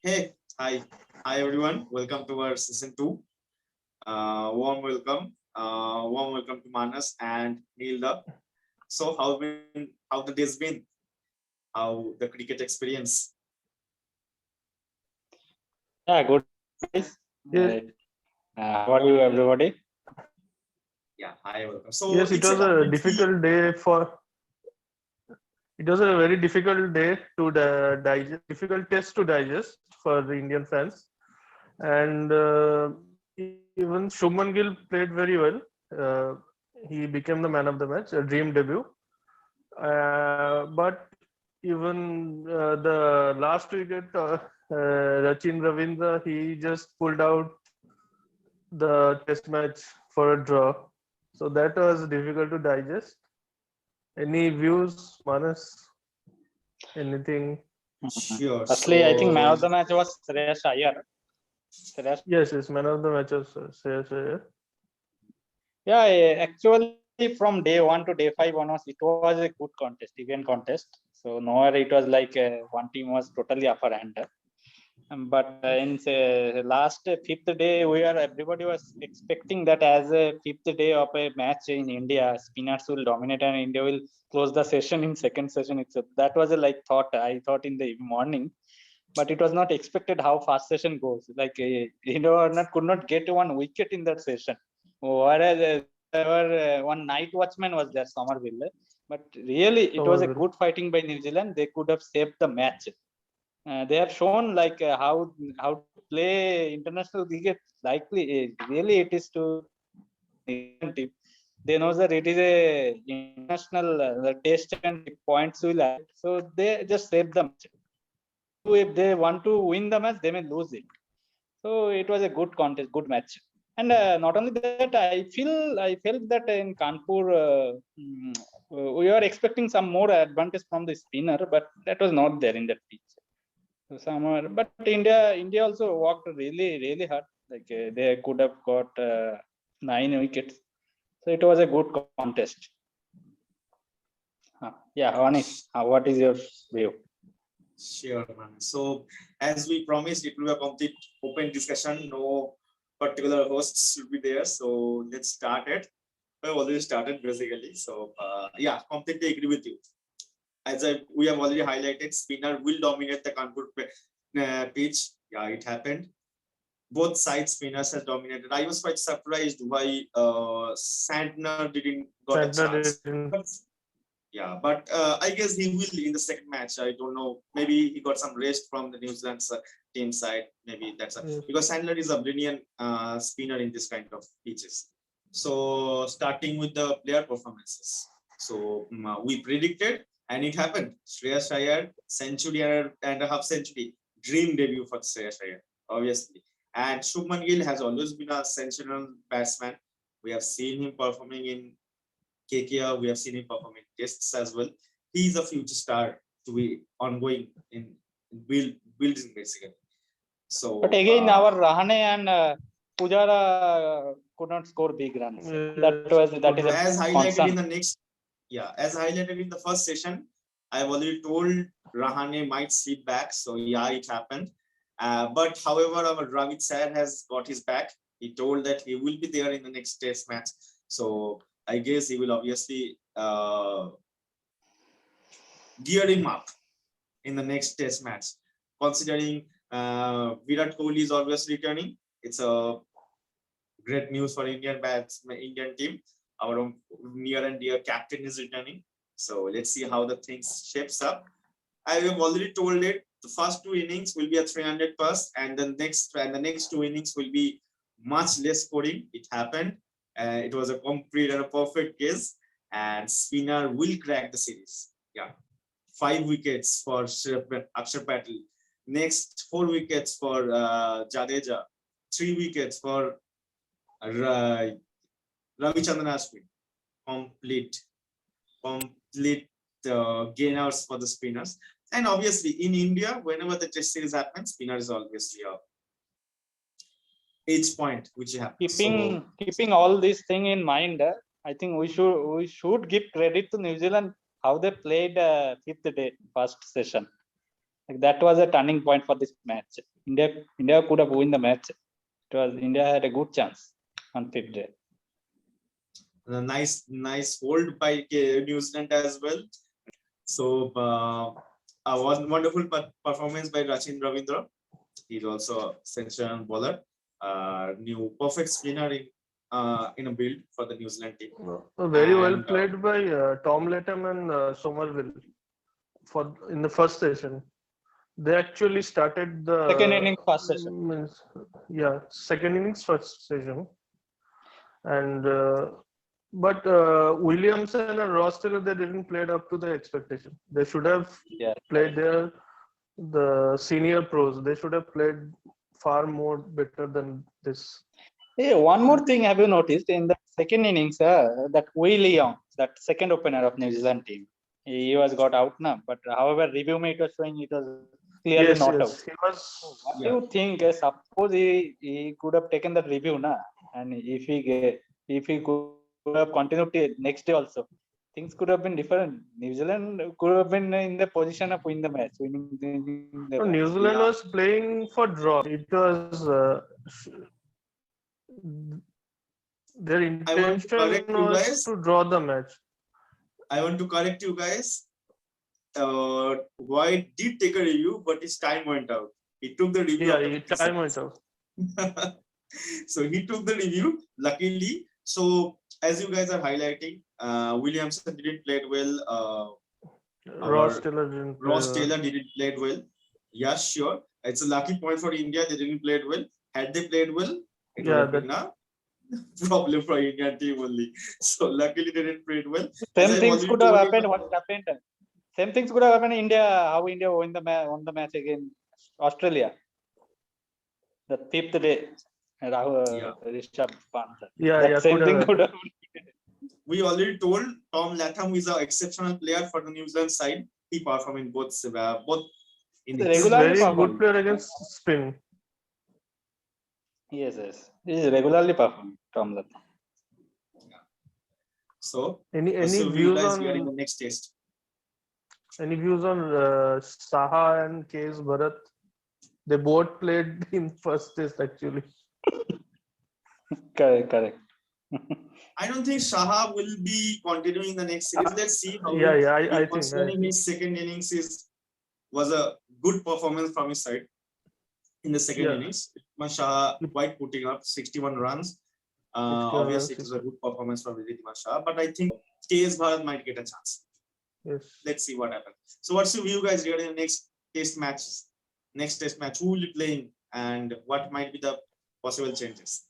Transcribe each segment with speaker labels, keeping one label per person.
Speaker 1: Hey, hi everyone. Welcome to our season two. Warm welcome to Manas and Neilda. So how the day's been? How the cricket experience?
Speaker 2: Yeah, good guys.
Speaker 3: Yes,
Speaker 2: How are you, everybody?
Speaker 1: Yeah, hi welcome. So
Speaker 3: yes,
Speaker 1: it's a completely
Speaker 3: it was a very difficult day to digest, difficult test to digest for the Indian fans. And even Shubman Gill played very well. Uh, he became the man of the match, a dream debut. But even the last wicket, Rachin Ravindra, he just pulled out the test match for a draw. So that was difficult to digest. Any views, Manas? Anything?
Speaker 1: sure.
Speaker 2: Firstly, I think man
Speaker 1: So
Speaker 2: of the match was Shreyas Iyer. Shreyas,
Speaker 3: Yes, man of the match was Shreyas Iyer.
Speaker 2: yeah, actually from day 1 to day 5 onwards, it was a good contest, event contest. So nowhere it was like one team was totally upper hand. But in say, last fifth day, everybody was expecting that as a fifth day of a match in India, spinners will dominate and India will close the session in second session itself. That was a like thought I thought in the morning, but it was not expected how fast session goes. Like could not get one wicket in that session. Whereas there were one night watchman was there, Somerville. But really, it was a
Speaker 3: Somerville.
Speaker 2: good fighting by New Zealand. They could have saved the match. They have shown like how to play international cricket. Likely, really, it is to team. They know that it is a international the test and points will add. So they just save the match. If they want to win the match, they may lose it. So it was a good contest, good match. And not only that, I felt that in Kanpur we were expecting some more advantage from the spinner, but that was not there in that pitch. So somewhere, but India also worked really hard. Like they could have got 9 wickets. So it was a good contest. Yeah, Anish, what is your view?
Speaker 1: sure, man. So as we promised, it will be a complete open discussion. No particular hosts should be there. So let's start it. I've already started basically. So yeah, completely agree with you. As we have already highlighted, spinner will dominate the Kanpur pitch. Yeah, it happened. Both sides spinners has dominated. I was quite surprised why Santner didn't got a
Speaker 3: Santner
Speaker 1: chance.
Speaker 3: didn't.
Speaker 1: But, yeah, but I guess he will in the second match. I don't know. Maybe he got some rest from the New Zealand team side. Maybe that's
Speaker 3: Yes.
Speaker 1: because Sandler is a brilliant spinner in this kind of pitches. So starting with the player performances. So we predicted and it happened. Shreyas Iyer, century and a half century. Dream debut for Shreyas Iyer, obviously. And Shubman Gill has always been a sensational batsman. We have seen him performing in KKR. We have seen him perform in tests as well. He's a future star to be ongoing in building basically. So,
Speaker 2: But again, our Rahane and Pujara could not score big runs. That is a
Speaker 1: as highlighted in
Speaker 2: concern.
Speaker 1: the next, yeah, as highlighted in the first session, I've already told Rahane might slip back. So yeah, it happened. But however, our Ravit Sir has got his back. He told that he will be there in the next test match. So I guess he will obviously gear him up in the next test match. Considering Virat Kohli is always returning, it's a great news for Indian team. Our own near and dear captain is returning. So let's see how the things shapes up. I have already told it. The first two innings will be a 300 plus, and the next two innings will be much less scoring. It happened. It was a complete and a perfect case, and spinner will crack the series. Yeah, 5 wickets for Akshar Patel. Next 4 wickets for Jadeja. 3 wickets for Ravichandran Ashwin. Complete complete gainers for the spinners. And obviously, in India, whenever the test series happens, spinner is obviously a age point which you have.
Speaker 2: Keeping all these thing in mind, I think we should give credit to New Zealand how they played fifth day first session. Like that was a turning point for this match. India could have won the match. It was India had a good chance on 5th day.
Speaker 1: A nice hold by New Zealand as well. So a wonderful performance by Rachin Ravindra. He's also a sensational bowler. New perfect spinner in a build for the New Zealand team.
Speaker 3: Very well
Speaker 1: And,
Speaker 3: played by Tom Latham and Somerville in the first session. They actually started the
Speaker 2: Second innings, first session.
Speaker 3: Second innings, first session. And but Williamson and Ross Taylor, they didn't play up to the expectation. They should have played the senior pros. They should have played far more better than this.
Speaker 2: Hey, one more thing have you noticed in the second innings, that Willie Young, that second opener of New Zealand team, he was got out now. But however, review mate was showing it was clearly not out.
Speaker 3: He was.
Speaker 2: What do you think? Suppose he could have taken that review now, and if he could have continued to next day also, things could have been different. New Zealand could have been in the position of win the match, winning the match.
Speaker 3: New Zealand was playing for draw. It was their intention was to draw the match.
Speaker 1: I want to correct you guys. White did take a review, but his time went out. He took the review.
Speaker 3: Yeah, his time went out.
Speaker 1: So he took the review, luckily. So as you guys are highlighting, Williamson didn't play well.
Speaker 3: Ross Taylor
Speaker 1: didn't play well. Yeah, sure. It's a lucky point for India. They didn't play well. Had they played well, it would have been a problem for Indian team only. So luckily they didn't play well.
Speaker 2: Same things could have happened. What happened? Same things could have happened in India. How India won the match against Australia. The 5th day. Rishabh Pant. Same thing could have.
Speaker 1: We already told Tom Latham is an exceptional player for the New Zealand side. He performed in both innings.
Speaker 3: Very good player against spin.
Speaker 2: Yes. He is regularly performing, Tom Latham.
Speaker 1: So,
Speaker 3: any views on
Speaker 1: in the next test?
Speaker 3: Any views on Saha and KS Bharat? They both played in first test actually.
Speaker 2: Correct.
Speaker 1: I don't think Saha will be continuing the next series. Let's see how.
Speaker 3: I think
Speaker 1: his second innings was a good performance from his side. In the second innings, Shah quite putting up 61 runs. Obviously, it was a good performance from Ridhima Shah, but I think KS Bharat might get a chance.
Speaker 3: Yes.
Speaker 1: Let's see what happens. So, what's your view, guys, regarding the next test match? Next test match, who will be playing, and what might be the possible changes?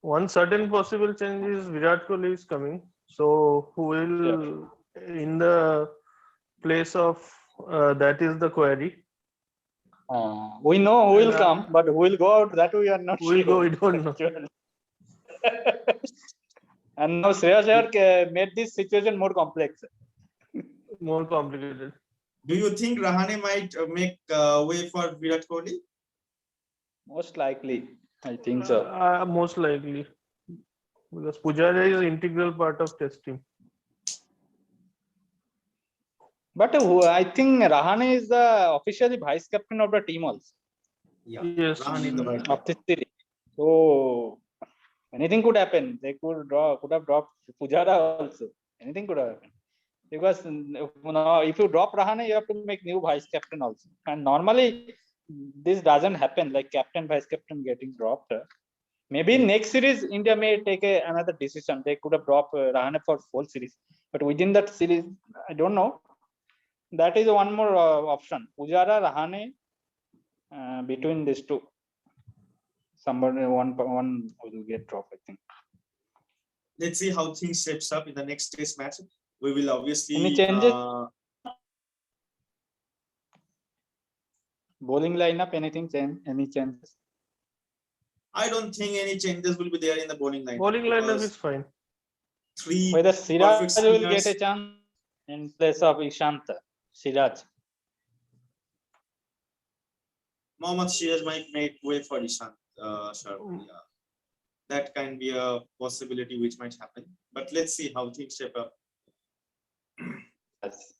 Speaker 3: One certain possible change is Virat Kohli is coming. So, who will in the place of that is the query.
Speaker 2: We know who will come, but who will go out, that we are not sure.
Speaker 3: We don't know.
Speaker 2: And now Shreyas Iyer made this situation more complex.
Speaker 3: More complicated.
Speaker 1: Do you think Rahane might make way for Virat Kohli?
Speaker 2: Most likely, I think so.
Speaker 3: Most likely. Because Pujara is an integral part of test team.
Speaker 2: But I think Rahane is the officially vice captain of the team also.
Speaker 1: Yeah.
Speaker 3: Yes.
Speaker 1: Rahane is the vice
Speaker 2: Of this series. So anything could happen. They could have dropped Pujara also. Anything could have happened. Because if you drop Rahane, you have to make new vice captain also. And normally this doesn't happen, like captain, vice captain getting dropped. Maybe in next series, India may take another decision. They could have dropped Rahane for whole series. But within that series, I don't know. That is one more option. Pujara, Rahane, between these two. Somebody, one will get dropped, I think.
Speaker 1: Let's see how things shapes up in the next test match. We will obviously.
Speaker 2: Any changes? Bowling lineup, anything change? Any changes?
Speaker 1: I don't think any changes will be there in the bowling lineup.
Speaker 3: Bowling lineup is fine.
Speaker 2: Whether Siraj will get a chance in place of Ishant. Siraj.
Speaker 1: Mohammad Siraj might make way for Ishant. That can be a possibility which might happen. But let's see how things shape up.
Speaker 2: Yes.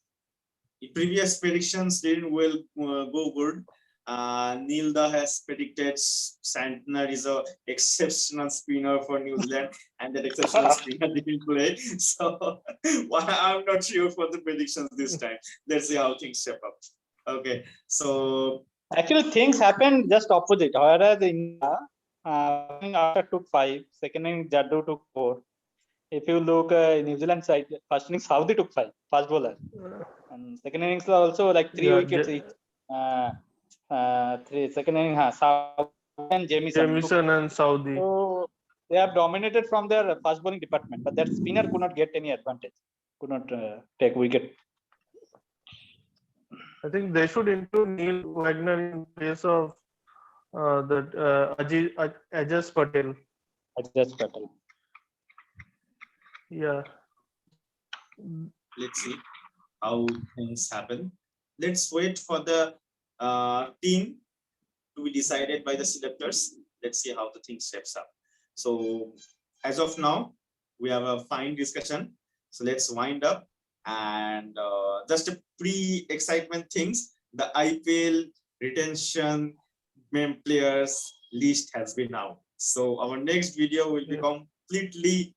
Speaker 1: previous predictions didn't go good. Nilda has predicted Santner is a exceptional spinner for New Zealand, and that exceptional spinner didn't play. So I'm not sure for the predictions this time. Let's see how things shape up. Okay, so
Speaker 2: Actually, things happened just opposite. Whereas India, after took 5, second inning Jaddu took 4. If you look New Zealand side, first innings Saudi took 5, fast bowler, and second innings also like 3
Speaker 3: Yeah,
Speaker 2: wickets each. Second inning, Saudi and
Speaker 3: Jamieson and Saudi.
Speaker 2: So they have dominated from their fast bowling department, but that spinner could not get any advantage, could not take wicket.
Speaker 3: I think they should include Neil Wagner in place of Ajaz Patel.
Speaker 2: Ajaz Patel.
Speaker 3: Yeah.
Speaker 1: let's see how things happen. Let's wait for the team to be decided by the selectors. Let's see how the thing shapes up. So as of now, we have a fine discussion. So let's wind up, and just a pre-excitement things. The IPL retention players list has been out. So our next video will be completely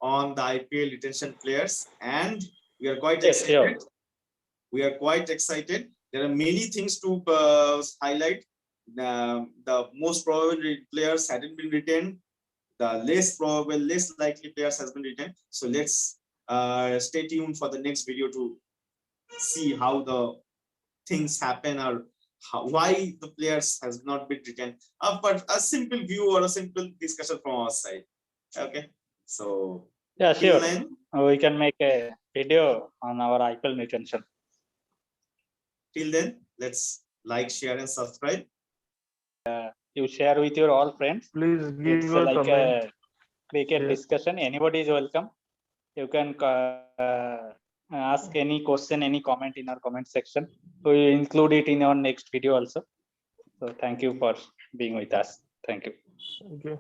Speaker 1: on the IPL retention players, and we are quite excited.
Speaker 2: Sure.
Speaker 1: We are quite excited. There are many things to highlight. The most probable players hadn't been retained. The less probable, less likely players has been retained. So let's stay tuned for the next video to see how the things happen, or why the players has not been retained. But a simple view or a simple discussion from our side. Okay, so
Speaker 2: yeah, sure.
Speaker 1: then,
Speaker 2: We can make a video on our IPL retention.
Speaker 1: Till then, let's like, share, and subscribe.
Speaker 2: You share with your all friends.
Speaker 3: Please give
Speaker 2: It's
Speaker 3: a
Speaker 2: like
Speaker 3: comment.
Speaker 2: a cricket discussion. Anybody is welcome. You can ask any question, any comment in our comment section. We will include it in our next video also. So thank you for being with us. Thank you.
Speaker 3: Thank you.